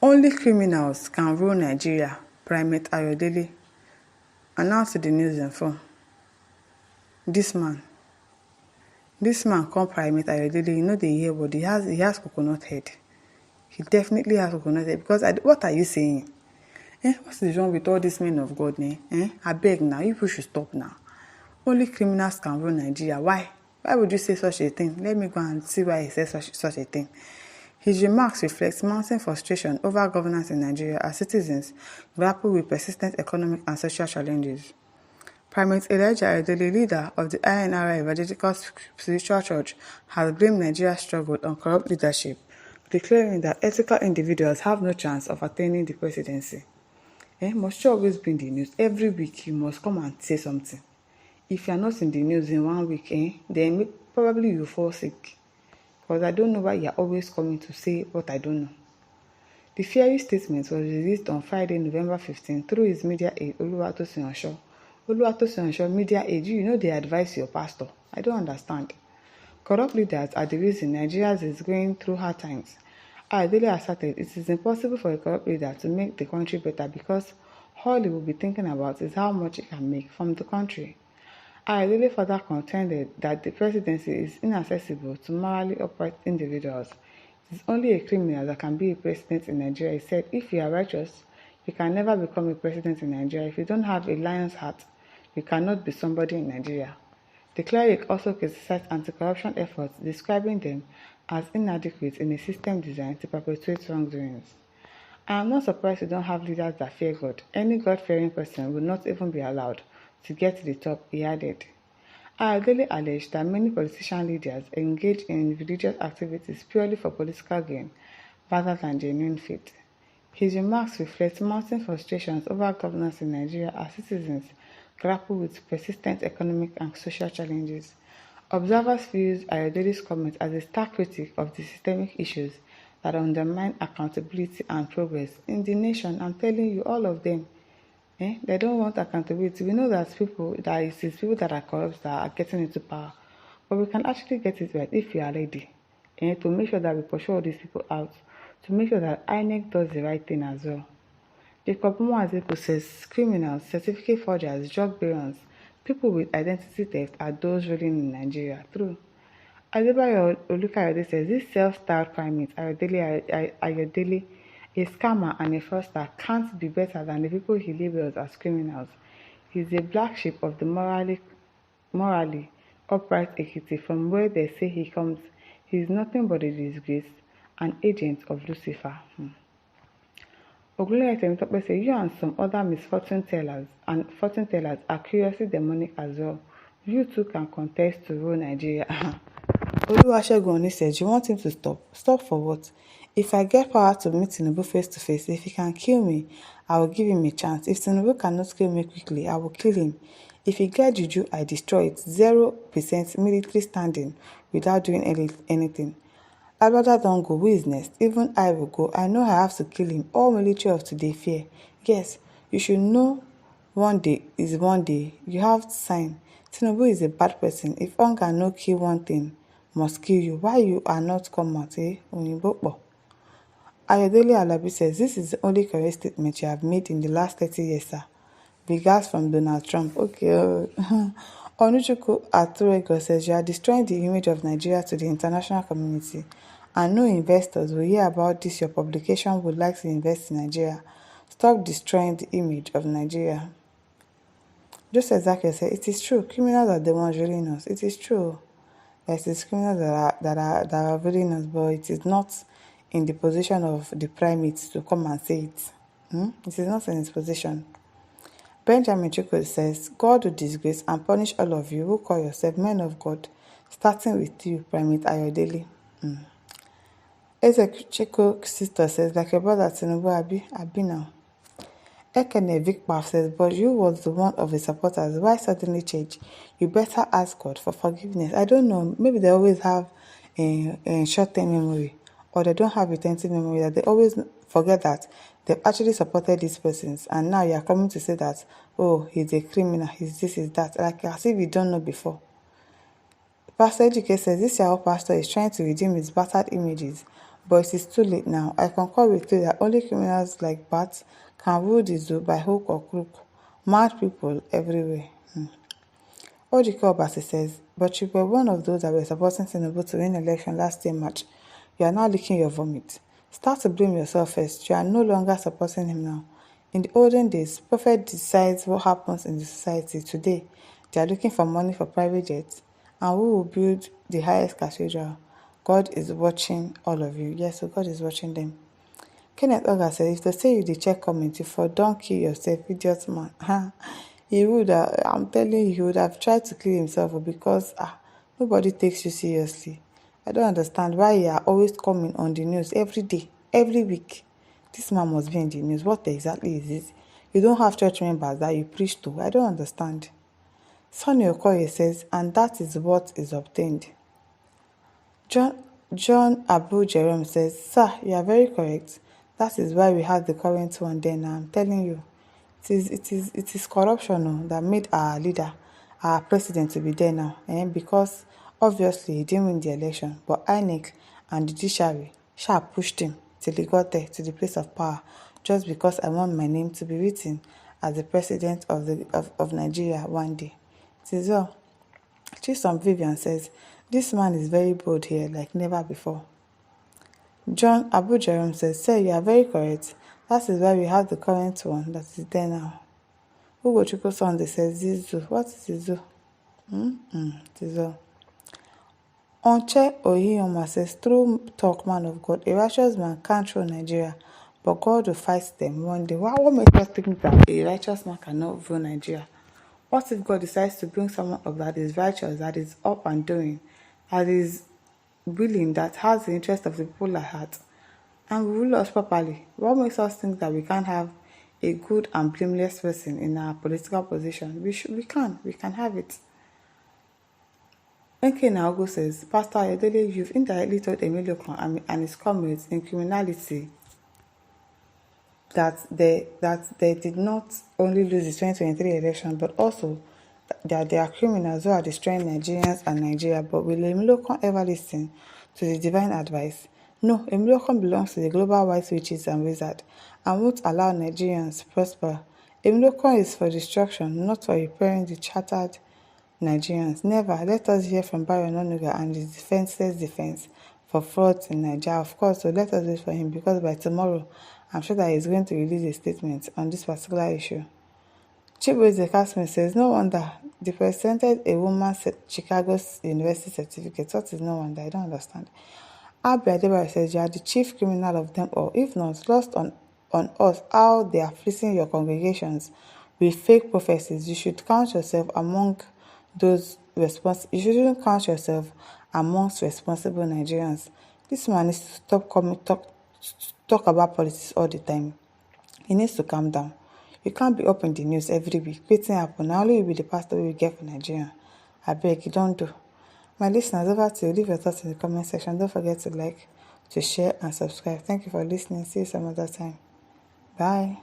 Only criminals can rule Nigeria, Primate Ayodele announced to the news info. This man come Primate Ayodele, you know they hear, but he has coconut head. He definitely has coconut head, because what are you saying? What is wrong with all these men of God? I beg now, you people should stop now. Only criminals can rule Nigeria. Why? Why would you say such a thing? Let me go and see why he says such a thing. His remarks reflect mounting frustration over governance in Nigeria as citizens grapple with persistent economic and social challenges. Primate Elijah Ayodele, leader of the INRI Evangelical Spiritual Church, has blamed Nigeria's struggle on corrupt leadership, declaring that ethical individuals have no chance of attaining the presidency. Must you always be in the news? Every week you must come and say something. If you are not in the news in 1 week, then probably you fall sick. Because I don't know why you are always coming to say what I don't know. The fiery statement was released on Friday, November 15, through his media aide, Oluwatosin Osho. Oluwatosin Osho, media aide, you know they advise your pastor. I don't understand. Corrupt leaders are the reason Nigeria is going through hard times. Ayodele asserted it is impossible for a corrupt leader to make the country better because all he will be thinking about is how much he can make from the country. Ayodele further contended that the presidency is inaccessible to morally upright individuals. It is only a criminal that can be a president in Nigeria. He said, if you are righteous, you can never become a president in Nigeria. If you don't have a lion's heart, you cannot be somebody in Nigeria. The cleric also criticized anti-corruption efforts, describing them as inadequate in a system designed to perpetuate wrongdoings. I am not surprised we don't have leaders that fear God. Any God-fearing person would not even be allowed to get to the top, he added. Ayodele alleged that many politician leaders engage in religious activities purely for political gain rather than genuine faith. His remarks reflect mounting frustrations over governance in Nigeria as citizens grapple with persistent economic and social challenges. Observers view Ayodele's comment as a stark critique of the systemic issues that undermine accountability and progress in the nation. I'm telling you, all of them. They don't want accountability. We know that people that are corrupt that are getting into power. But we can actually get it right if we are ready. To make sure that we pursue all these people out. To make sure that INEC does the right thing as well. Jacob Muazeku says criminals, certificate forgers, drug barons, people with identity theft are those ruling in Nigeria. True. Adebayo Olukayode says this self-styled primate, Ayodele, a scammer and a fraudster, can't be better than the people he labels as criminals. He's a black sheep of the morally upright Ekiti, from where they say he comes. He is nothing but a disgrace, an agent of Lucifer. Ogunleye Temitope says you and some other fortune tellers are curiously demonic as well. You too can contest to rule Nigeria. Oluwasegun says you want him to stop. Stop for what? If I get power to meet Tinubu face to face, if he can kill me, I will give him a chance. If Tinubu cannot kill me quickly, I will kill him. If he get juju, I destroy it. 0% military standing without doing anything. Agbada don't go, who is next? Even I will go. I know I have to kill him. All military of today fear. Yes, you should know one day is one day. You have to sign. Tinubu is a bad person. If hunger no kill one thing, must kill you. Why you are not come out, Oyinbo? Ayodele Alabi says this is the only correct statement you have made in the last 30 years, sir. Regards from Donald Trump. Okay. Onuchukwu Aturego says you are destroying the image of Nigeria to the international community, and no investors will hear about this. Your publication would like to invest in Nigeria. Stop destroying the image of Nigeria. Just exactly said, it is true. Criminals are the ones ruling us. It is true. Yes, it's criminals that are ruling us, but it is not in the position of the primates to come and say it. It is not in his position. Benjamin Chukwu says, God will disgrace and punish all of you who call yourself men of God, starting with you, Primate Ayodele. Ezechiko sister says, like your brother Tinubu, Abi now. Ekene Vikpaf says, but you was the one of the supporters. Why suddenly change? You better ask God for forgiveness. I don't know. Maybe they always have a short-term memory, or they don't have retentive memory, that they always forget that they've actually supported these persons, and now you are coming to say that, oh, he's a criminal, he's this, he's that, like as if you don't know before. Pastor Ejike says this Yahoo pastor is trying to redeem his battered images But it is too late now. I concur with you that only criminals like bats can rule the zoo by hook or crook. Mad people everywhere. Ojiko Obasi says, but you were one of those that were supporting Tinubu to win election last year March. You are now licking your vomit. Start to blame yourself first. You are no longer supporting him now. In the olden days, prophet decides what happens in the society. Today, they are looking for money for private jets. And who will build the highest cathedral? God is watching all of you. Yes, so God is watching them. Kenneth Oga said, if they say you dey check comment, you for don't kill yourself, idiot man. He would have, I'm telling you, he would have tried to kill himself because nobody takes you seriously. I don't understand why you are always coming on the news every day, every week. This man must be in the news. What exactly is it? You don't have church members that you preach to. I don't understand. Sonny Okoye says, and that is what is obtained. John Abu Jerome says, sir, you are very correct. That is why we have the current one there now. I'm telling you. It is corruption that made our leader, our president to be there now. Because obviously he didn't win the election. But INEC and the judiciary pushed him till he got there to the place of power. Just because I want my name to be written as the president of Nigeria one day. It is well. Chisom Vivian says, this man is very bold here like never before. John Abu Jerome says, sir, you are very correct. That is why we have the current one that is there now. Ugo Chukwu Sunday says, Zizu. What is Zizu? Zizu. Onche Oyiyoma says, true talk, man of God, a righteous man can't rule Nigeria, but God will fight them one day. What makes us think that a righteous man cannot rule Nigeria? What if God decides to bring someone up that is righteous, that is up and doing, that is willing, that has the interest of the people at heart, and will rule us properly? What makes us think that we can't have a good and blameless person in our political position? We can have it. NK Naogo says, Pastor Ayodele, you've indirectly told Emilio and his comrades in criminality that they did not only lose the 2023 election, but also that they are criminals who are destroying Nigerians and Nigeria. But will Emilio ever listen to the divine advice? No, Emilio belongs to the global white witches and wizards and won't allow Nigerians prosper. Emilio is for destruction, not for repairing the shattered Nigerians. Never. Let us hear from Baron Onuga and his defenseless defense for frauds in Nigeria. Of course, so let us wait for him, because by tomorrow, I'm sure that he's going to release a statement on this particular issue. Chibueze Kasmi says, no wonder they presented a woman's Chicago University certificate. What is no wonder? I don't understand. Abi Adebayo says, you are the chief criminal of them all. If not, lost on us how they are fleecing your congregations with fake prophecies. You should count yourself among those responsible. You shouldn't count yourself amongst responsible Nigerians. This man needs to stop talk about politics all the time. He needs to calm down. You can't be up in the news every week. Waiting happen. Now only you be the pastor we get for Nigeria. I beg you, don't do. My listeners, over to you. Leave your thoughts in the comment section. Don't forget to like, to share, and subscribe. Thank you for listening. See you some other time. Bye.